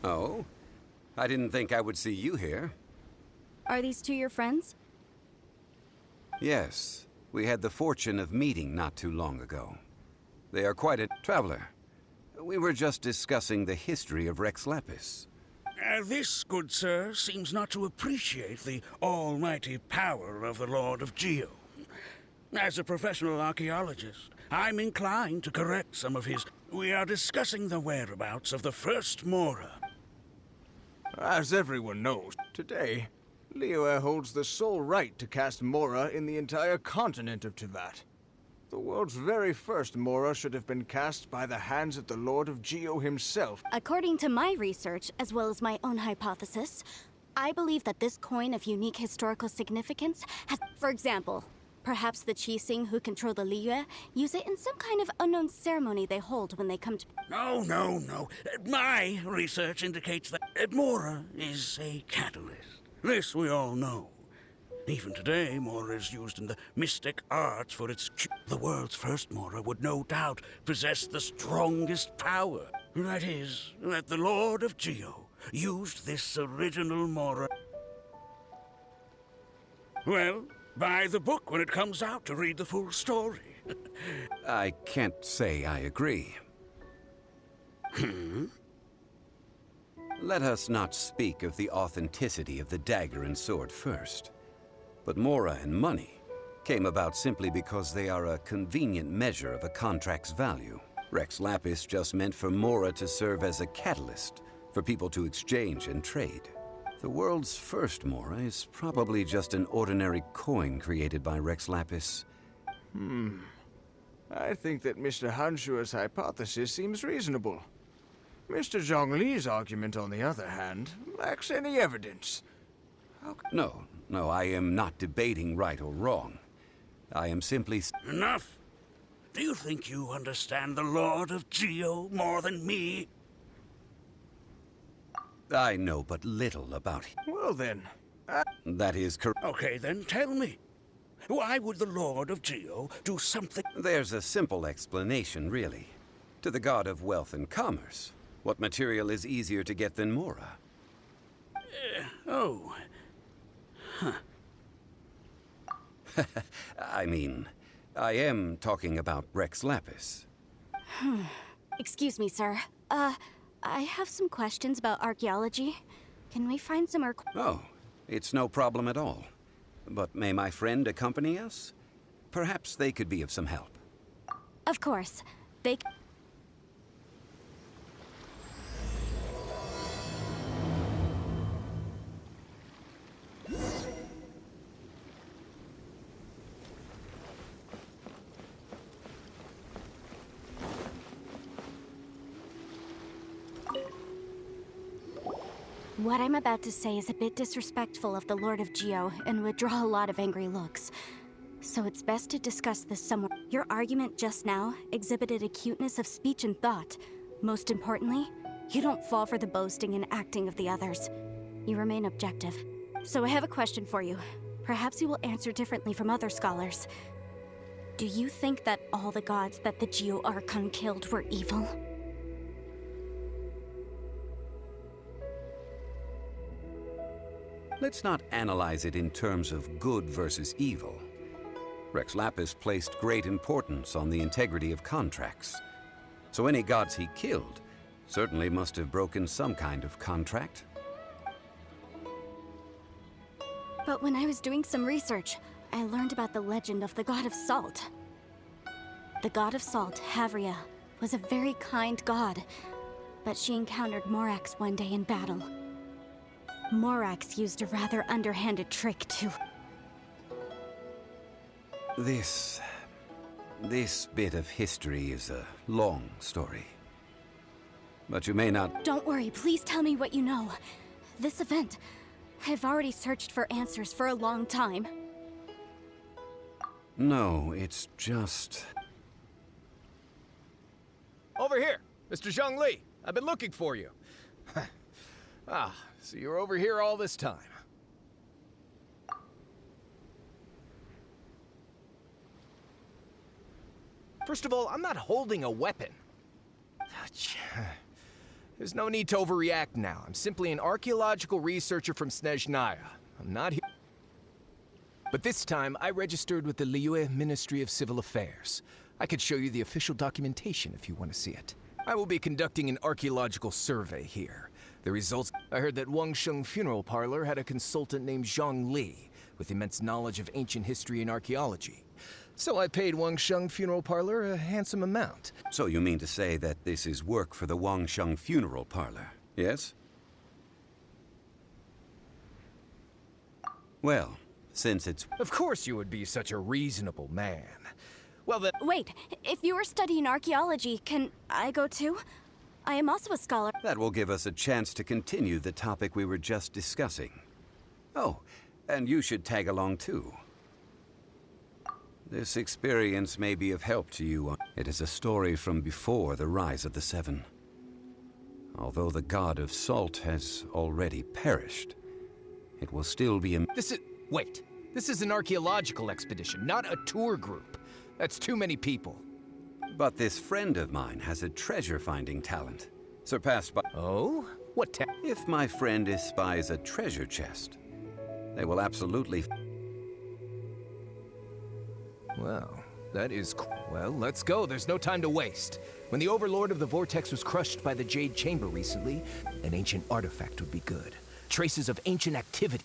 Oh? I didn't think I would see you here. Are these two your friends? Yes. We had the fortune of meeting not too long ago. They are quite a traveler. We were just discussing the history of Rex Lapis. This, good sir, seems not to appreciate the almighty power of the Lord of Geo. As a professional archaeologist, I'm inclined to correct some of his... We are discussing the whereabouts of the first Mora. As everyone knows, today, Liyue holds the sole right to cast Mora in the entire continent of Teyvat. The world's very first Mora should have been cast by the hands of the Lord of Geo himself. According to my research, as well as my own hypothesis, I believe that this coin of unique historical significance has... For example, perhaps the Qixing who control the Liyue use it in some kind of unknown ceremony they hold when they come to... No. My research indicates that Mora is a catalyst. This we all know. Even today, Mora is used in the mystic arts for its... The world's first Mora would no doubt possess the strongest power. That is, that the Lord of Geo used this original Mora... Well, buy the book when it comes out to read the full story. I can't say I agree. Let us not speak of the authenticity of the dagger and sword first. But Mora and money came about simply because they are a convenient measure of a contract's value. Rex Lapis just meant for Mora to serve as a catalyst for people to exchange and trade. The world's first Mora is probably just an ordinary coin created by Rex Lapis. I think that Mr. Hanshua's hypothesis seems reasonable. Mr. Zhongli's argument, on the other hand, lacks any evidence. No, I am not debating right or wrong. I am simply... Enough! Do you think you understand the Lord of Geo more than me? I know but little about him. Well then, That is correct. Okay, then tell me. Why would the Lord of Geo do something... There's a simple explanation, really. To the god of wealth and commerce, what material is easier to get than Mora? Oh... I mean, I am talking about Rex Lapis. Excuse me, sir. I have some questions about archaeology. Can we find some more... Oh, it's no problem at all. But may my friend accompany us? Perhaps they could be of some help. Of course. They... What I'm about to say is a bit disrespectful of the Lord of Geo and would draw a lot of angry looks. So it's best to discuss this somewhere. Your argument just now exhibited acuteness of speech and thought. Most importantly, you don't fall for the boasting and acting of the others. You remain objective. So I have a question for you. Perhaps you will answer differently from other scholars. Do you think that all the gods that the Geo Archon killed were evil? Let's not analyze it in terms of good versus evil. Rex Lapis placed great importance on the integrity of contracts. So any gods he killed certainly must have broken some kind of contract. But when I was doing some research, I learned about the legend of the god of salt. The god of salt, Havria, was a very kind god, but she encountered Morax one day in battle. Morax used a rather underhanded trick to... This bit of history is a long story. But you may not... Don't worry, please tell me what you know. This event, I've already searched for answers for a long time. No, it's just... Over here, Mr. Zhongli. I've been looking for you. So you're over here all this time. First of all, I'm not holding a weapon. There's no need to overreact now. I'm simply an archaeological researcher from Snezhnaya. I'm not here. But this time, I registered with the Liyue Ministry of Civil Affairs. I could show you the official documentation if you want to see it. I will be conducting an archaeological survey here. The results... I heard that Wangsheng Funeral Parlor had a consultant named Zhongli, with immense knowledge of ancient history and archaeology. So I paid Wangsheng Funeral Parlor a handsome amount. So you mean to say that this is work for the Wangsheng Funeral Parlor, yes? Well, since it's... Of course you would be such a reasonable man. Well then... Wait, if you are studying archaeology, can I go too? I am also a scholar. That will give us a chance to continue the topic we were just discussing. Oh, and you should tag along too. This experience may be of help to you. It is a story from before the rise of the Seven. Although the god of salt has already perished, it will still be a... Wait. This is an archaeological expedition, not a tour group. That's too many people. But this friend of mine has a treasure-finding talent, surpassed by... Oh? What If my friend espies a treasure chest, they will absolutely... Well, that is... Well, let's go. There's no time to waste. When the Overlord of the Vortex was crushed by the Jade Chamber recently, an ancient artifact would be good. Traces of ancient activity.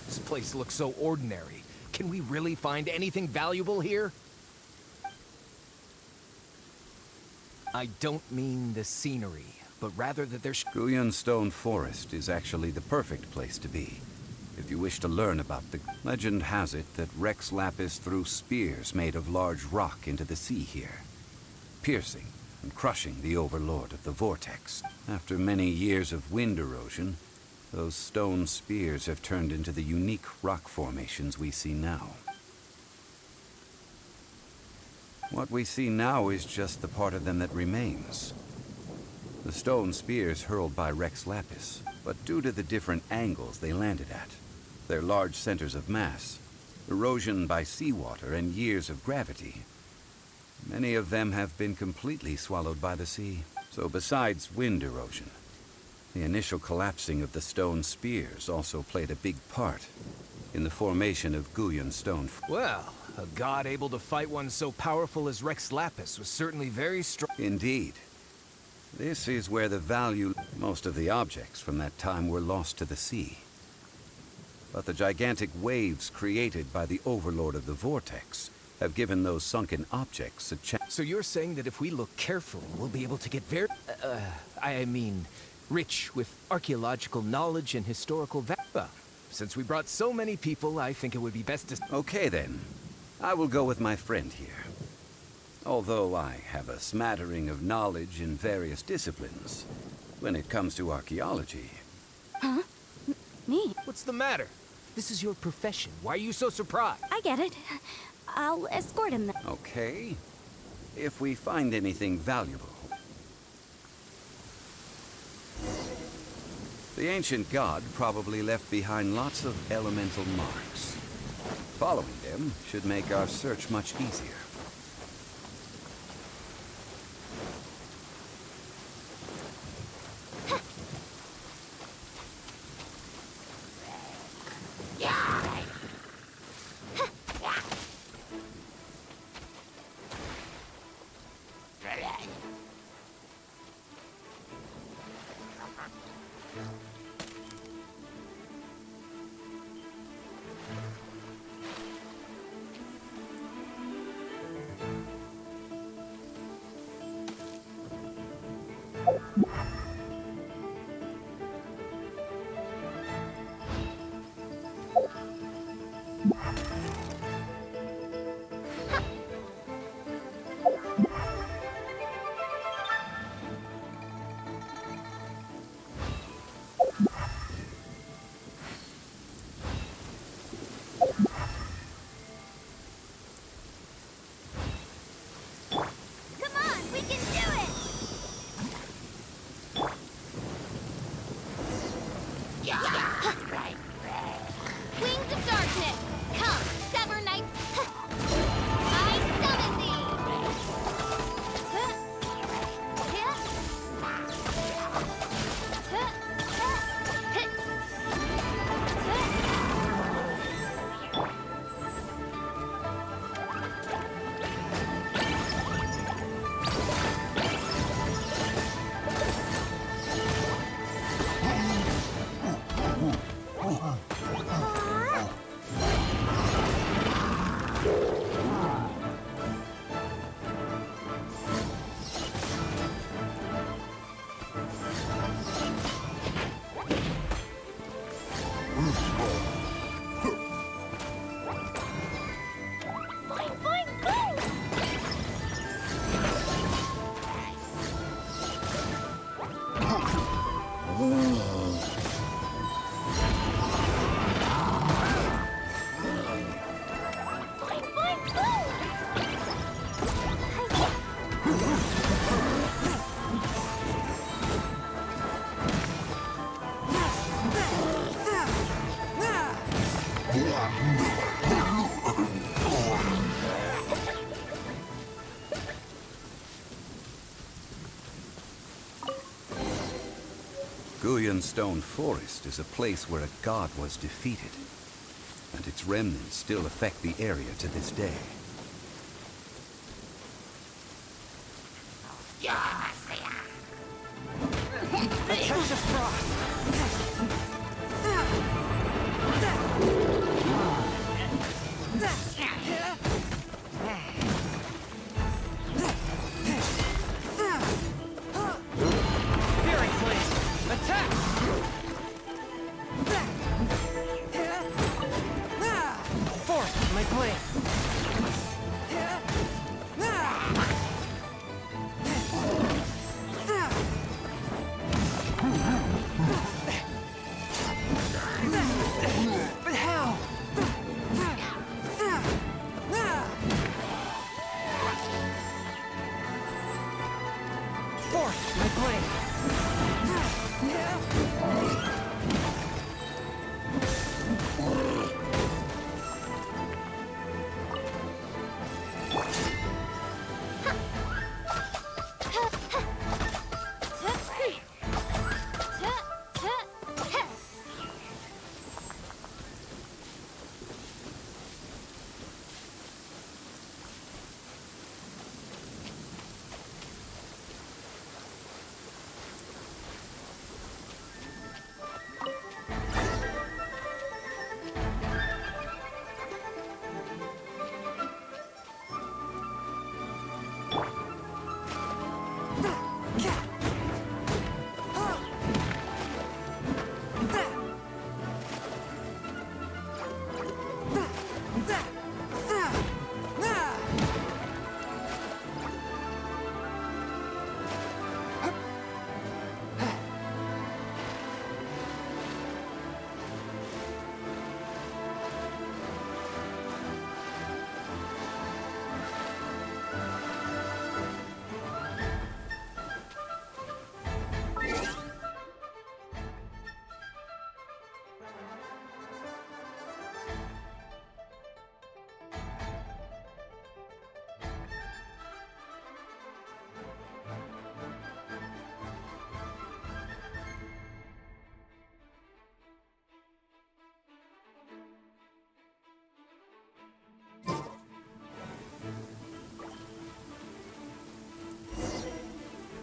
This place looks so ordinary. Can we really find anything valuable here? I don't mean the scenery, but rather that there's... Guyan Stone Forest is actually the perfect place to be, if you wish to learn about the... Legend has it that Rex Lapis threw spears made of large rock into the sea here, piercing and crushing the Overlord of the Vortex. After many years of wind erosion, those stone spears have turned into the unique rock formations we see now. What we see now is just the part of them that remains. The stone spears hurled by Rex Lapis, but due to the different angles they landed at, their large centers of mass, erosion by seawater, and years of gravity, many of them have been completely swallowed by the sea. So besides wind erosion, the initial collapsing of the stone spears also played a big part in the formation of Guyan Stone. Well, a god able to fight one so powerful as Rex Lapis was certainly very strong. Indeed. This is where the value... Most of the objects from that time were lost to the sea. But the gigantic waves created by the Overlord of the Vortex have given those sunken objects a chance. So you're saying that if we look carefully, we'll be able to get very... I mean, rich with archaeological knowledge and historical value. Well, since we brought so many people, I think it would be best to... Okay then. I will go with my friend here. Although I have a smattering of knowledge in various disciplines, when it comes to archaeology... Huh? Me? What's the matter? This is your profession. Why are you so surprised? I get it. I'll escort him then. Okay. If we find anything valuable... The ancient god probably left behind lots of elemental marks. Following them should make our search much easier. Come on, we can do it! Wings of darkness, come, sever night. I summon thee! Boing, boing, boing! Boing, boing, boing! Guyan Stone Forest is a place where a god was defeated, and its remnants still affect the area to this day. A touch of frost. Fury Flame, attack! Force my blade. But how? Force my blade.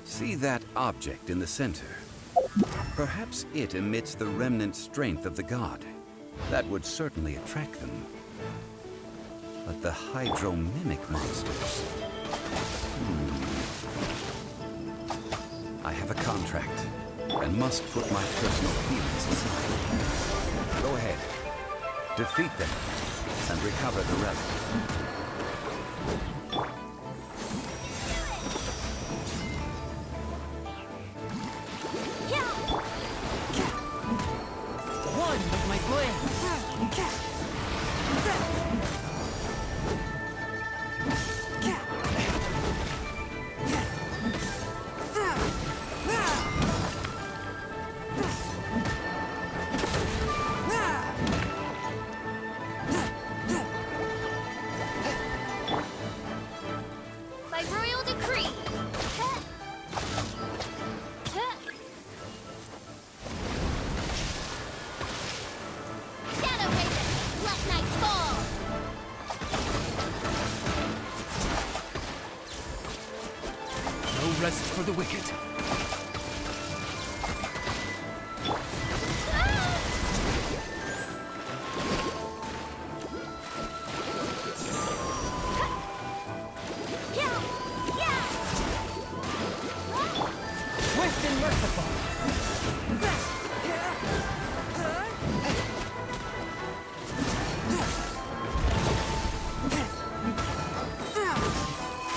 See that object in the center? Perhaps it emits the remnant strength of the god. That would certainly attract them. But the hydro-mimic monsters... I have a contract, and must put my personal feelings aside. Go ahead. Defeat them, and recover the relic. One with my blade. By royal decree. Shadow Raven, let night fall. No rest for the wicked. Swift and merciful.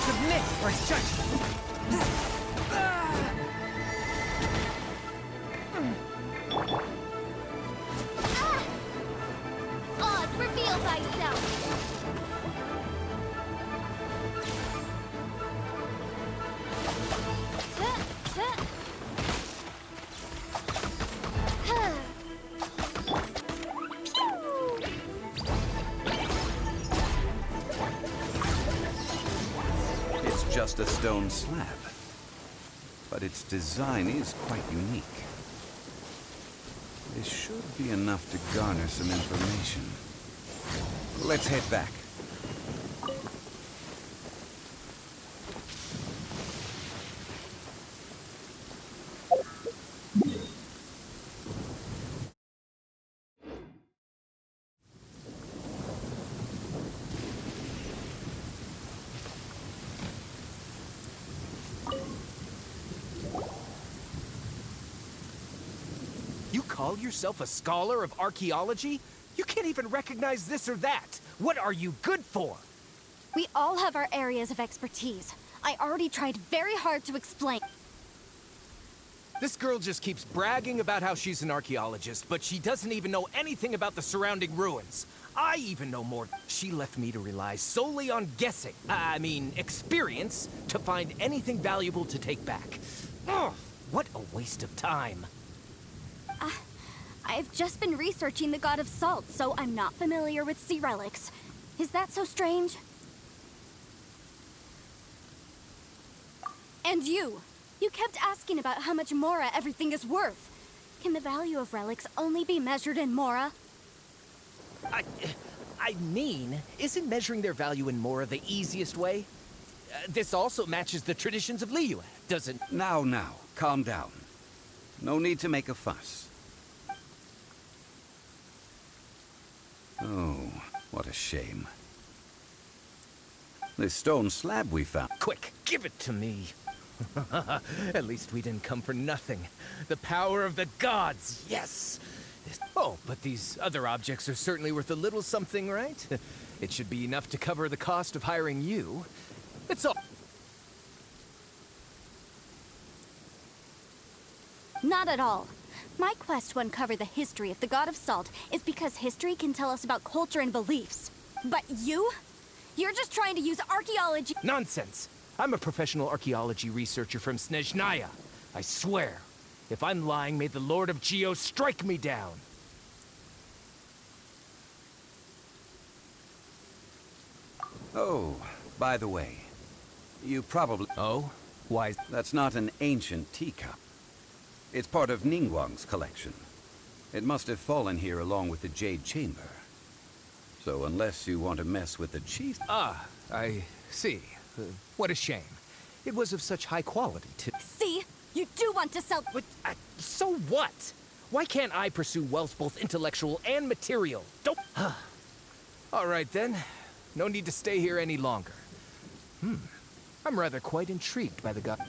Submit or judgment. Oz, reveal thyself. It's just a stone slab, but its design is quite unique. This should be enough to garner some information. Let's head back. You call yourself a scholar of archaeology? You can't even recognize this or that. What are you good for? We all have our areas of expertise. I already tried very hard to explain. This girl just keeps bragging about how she's an archaeologist, but she doesn't even know anything about the surrounding ruins. I even know more. She left me to rely solely on guessing, I mean, experience, to find anything valuable to take back. Ugh, what a waste of time. I've just been researching the God of Salt, so I'm not familiar with sea relics. Is that so strange? And you kept asking about how much Mora everything is worth. Can the value of relics only be measured in Mora? I mean, isn't measuring their value in Mora the easiest way? This also matches the traditions of Liyue, doesn't... Now, calm down. No need to make a fuss. Oh, what a shame. This stone slab we found. Quick, give it to me. At least we didn't come for nothing. The power of the gods, yes! Oh, but these other objects are certainly worth a little something, right? It should be enough to cover the cost of hiring you. It's all... Not at all. My quest to uncover the history of the God of Salt is because history can tell us about culture and beliefs. But you? You're just trying to use archaeology— Nonsense! I'm a professional archaeology researcher from Snezhnaya. I swear, if I'm lying, may the Lord of Geo strike me down. Oh, by the way, you probably... Oh? Why? That's not an ancient teacup. It's part of Ningguang's collection. It must have fallen here along with the Jade Chamber. So unless you want to mess with the chief... Ah, I see. What a shame. It was of such high quality, too. See? You do want to sell— But, so what? Why can't I pursue wealth both intellectual and material? Don't... All right, then. No need to stay here any longer. I'm rather quite intrigued by the god...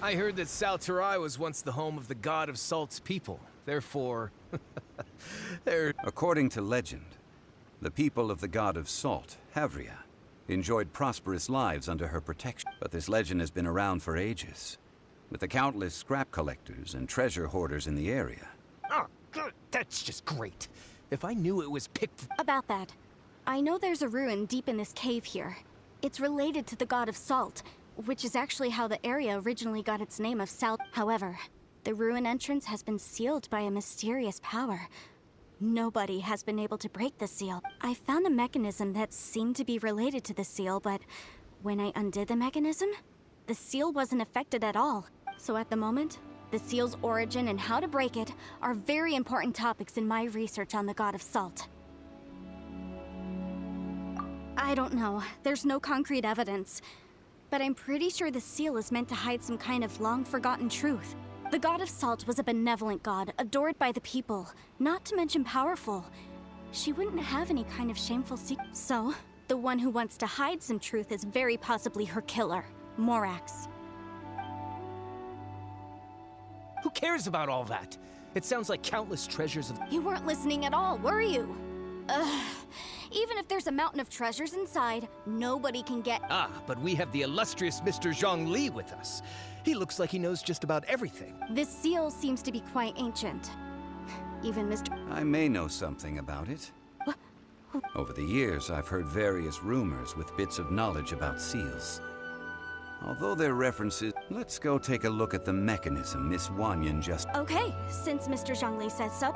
I heard that Sal Terrae was once the home of the god of Salt's people. Therefore, According to legend, the people of the god of Salt, Havria, enjoyed prosperous lives under her protection. But this legend has been around for ages, with the countless scrap collectors and treasure hoarders in the area. Oh, good. That's just great. If I knew it was picked... About that, I know there's a ruin deep in this cave here. It's related to the god of Salt, which is actually how the area originally got its name of Sal. However, the ruin entrance has been sealed by a mysterious power. Nobody has been able to break the seal. I found a mechanism that seemed to be related to the seal, but when I undid the mechanism, the seal wasn't affected at all. So at the moment, the seal's origin and how to break it are very important topics in my research on the god of Salt. I don't know. There's no concrete evidence. But I'm pretty sure the seal is meant to hide some kind of long-forgotten truth. The god of Salt was a benevolent god, adored by the people, not to mention powerful. She wouldn't have any kind of shameful secret. So, the one who wants to hide some truth is very possibly her killer, Morax. Who cares about all that? It sounds like countless treasures of... You weren't listening at all, were you? Ugh. Even if there's a mountain of treasures inside, nobody can get... Ah, but we have the illustrious Mr. Zhongli with us. He looks like he knows just about everything. This seal seems to be quite ancient. Even Mr. I may know something about it. Over the years, I've heard various rumors with bits of knowledge about seals. Although they're references, let's go take a look at the mechanism Miss Wanyan just... Okay, since Mr. Zhongli says so.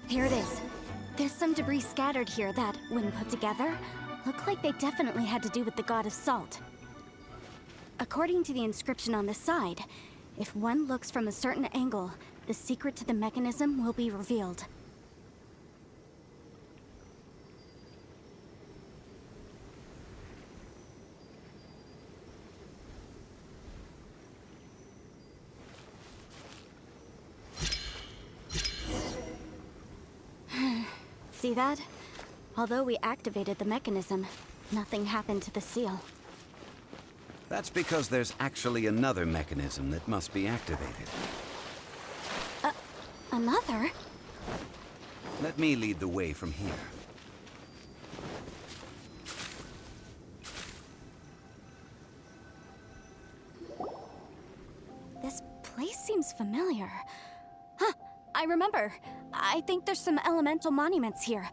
Here it is. There's some debris scattered here that, when put together, look like they definitely had to do with the god of Salt. According to the inscription on the side, if one looks from a certain angle, the secret to the mechanism will be revealed. See that? Although we activated the mechanism, nothing happened to the seal. That's because there's actually another mechanism that must be activated. Another? Let me lead the way from here. This place seems familiar. Huh, I remember. I think there's some elemental monuments here.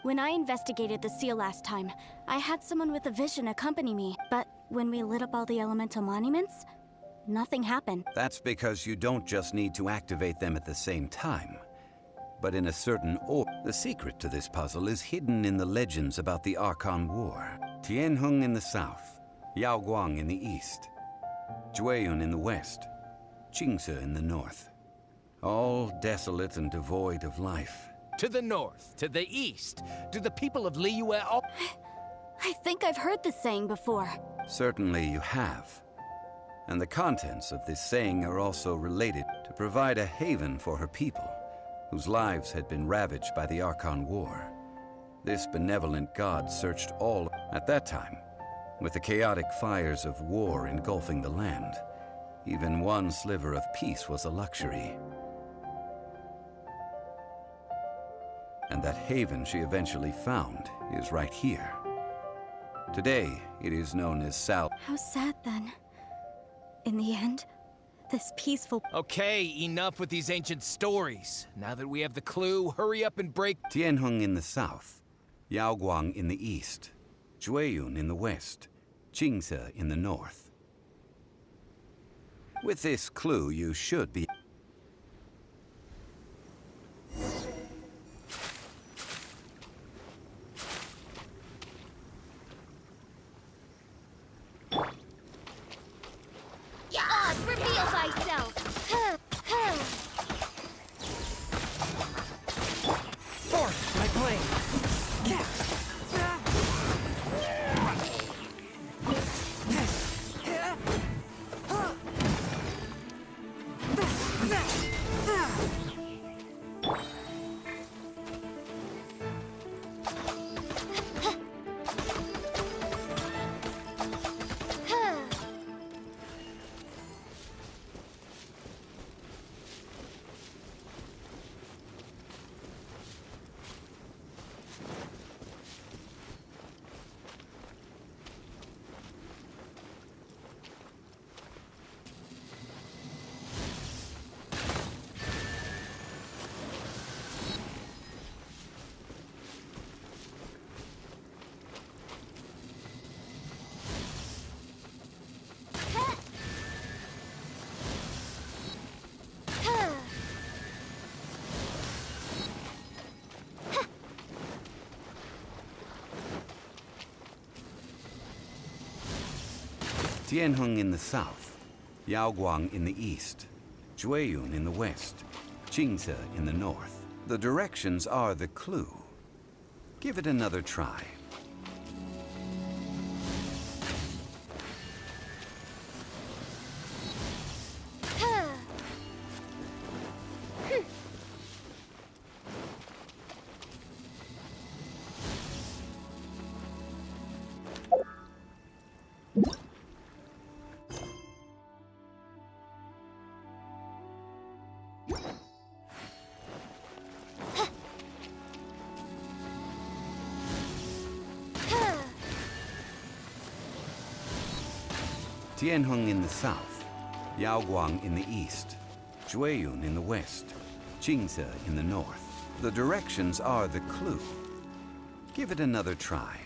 When I investigated the seal last time, I had someone with a vision accompany me, but when we lit up all the elemental monuments, nothing happened. That's because you don't just need to activate them at the same time, but in a certain order. The secret to this puzzle is hidden in the legends about the Archon War. Tianheng in the south, Yaoguang in the east, Jueyun in the west, Qingce in the north. All desolate and devoid of life. To the north, to the east, do the people of Liyue all... I think I've heard this saying before. Certainly you have. And the contents of this saying are also related to provide a haven for her people, whose lives had been ravaged by the Archon War. This benevolent god searched all at that time, with the chaotic fires of war engulfing the land. Even one sliver of peace was a luxury. And that haven she eventually found is right here. Today, it is known as Sal. How sad then. In the end, This peaceful... Okay, enough with these ancient stories. Now that we have the clue, hurry up and break... Tianheng in the south, Yaoguang in the east, Jueyun in the west, Qingce in the north. With this clue, you should be... Oz, reveal thyself! Forth, my blade! Tianheng in the south, Yaoguang in the east, Jueyun in the west, Qingce in the north. The directions are the clue. Give it another try. Tianheng in the south, Yaoguang in the east, Jueyun in the west, Qingce in the north. The directions are the clue. Give it another try.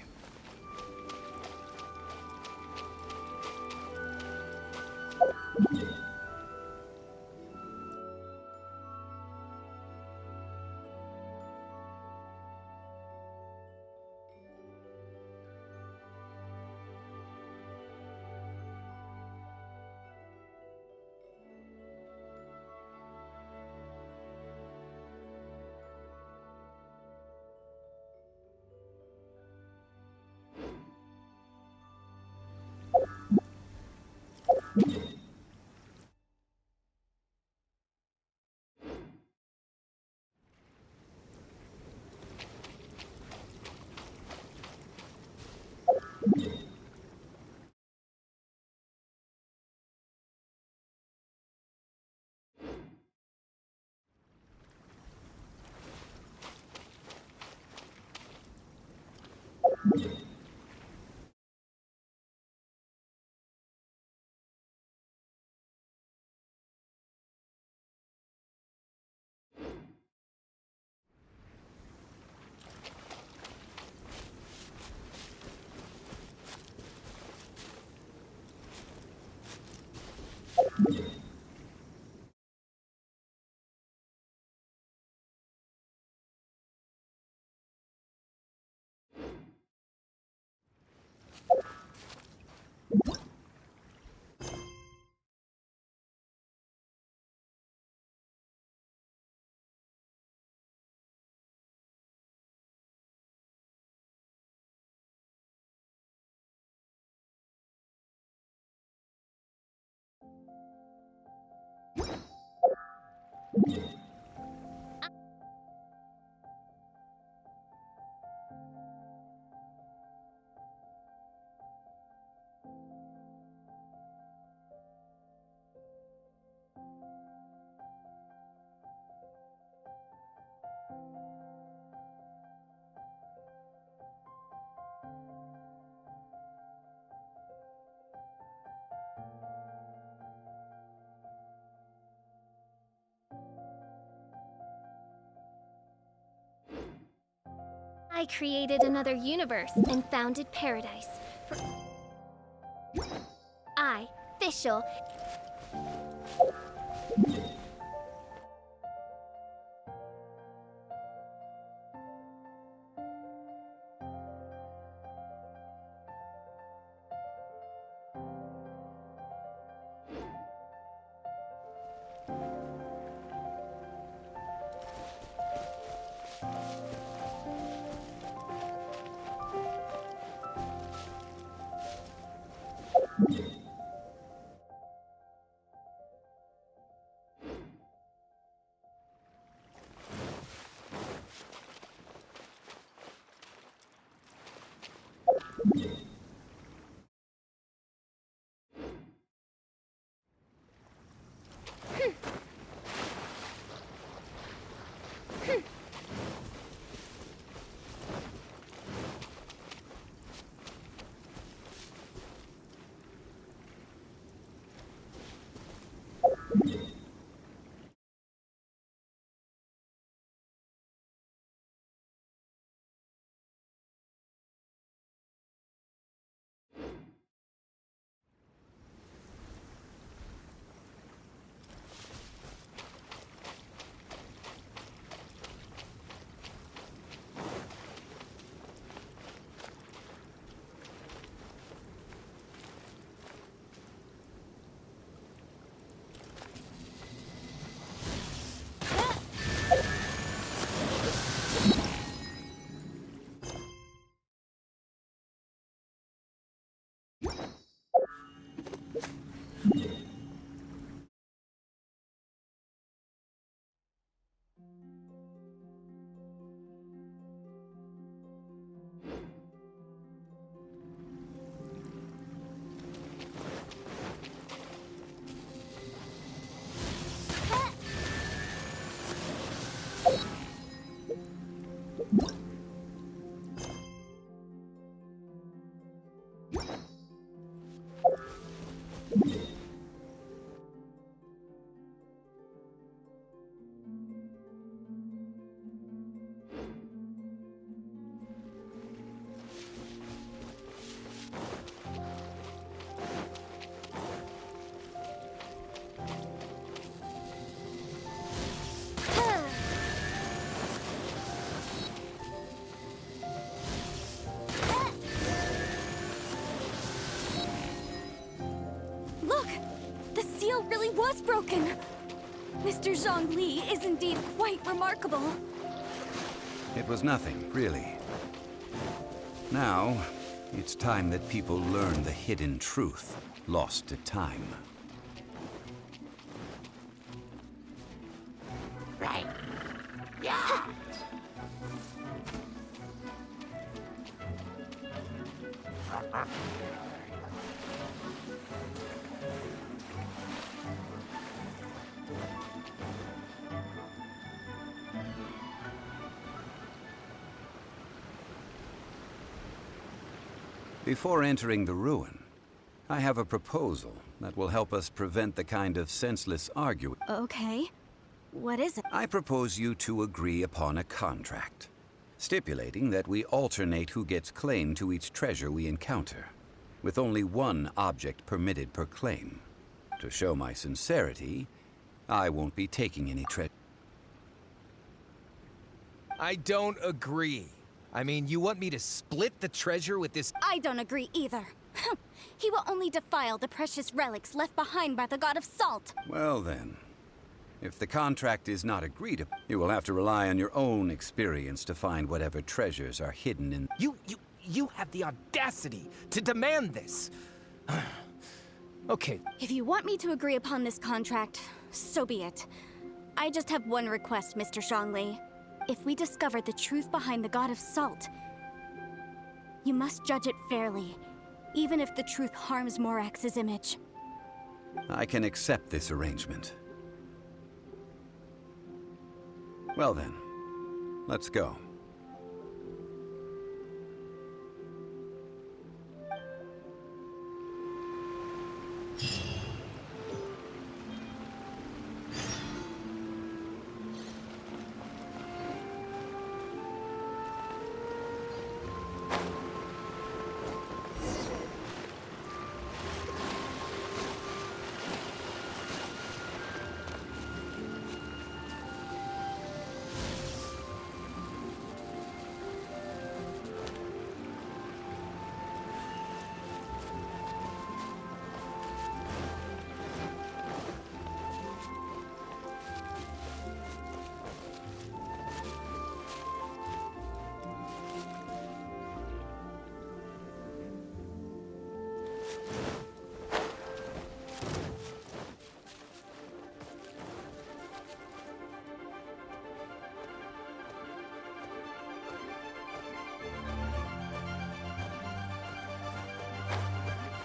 I created another universe and founded paradise. I, Fischl. Really was broken. Mr. Zhongli is indeed quite remarkable. It was nothing, really. Now, it's time that people learn the hidden truth lost to time. Right. Yeah. Before entering the ruin, I have a proposal that will help us prevent the kind of senseless arguing. Okay. What is it? I propose you to agree upon a contract, stipulating that we alternate who gets claim to each treasure we encounter, with only one object permitted per claim. To show my sincerity, I won't be taking any treasure. I don't agree. I mean, you want me to split the treasure with this? I don't agree either. He will only defile the precious relics left behind by the god of salt. Well then, if the contract is not agreed upon, you will have to rely on your own experience to find whatever treasures are hidden in... You have the audacity to demand this. Okay. If you want me to agree upon this contract, so be it. I just have one request, Mr. Zhongli. If we discover the truth behind the god of salt, you must judge it fairly, even if the truth harms Morax's image. I can accept this arrangement. Well then, let's go.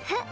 Huh.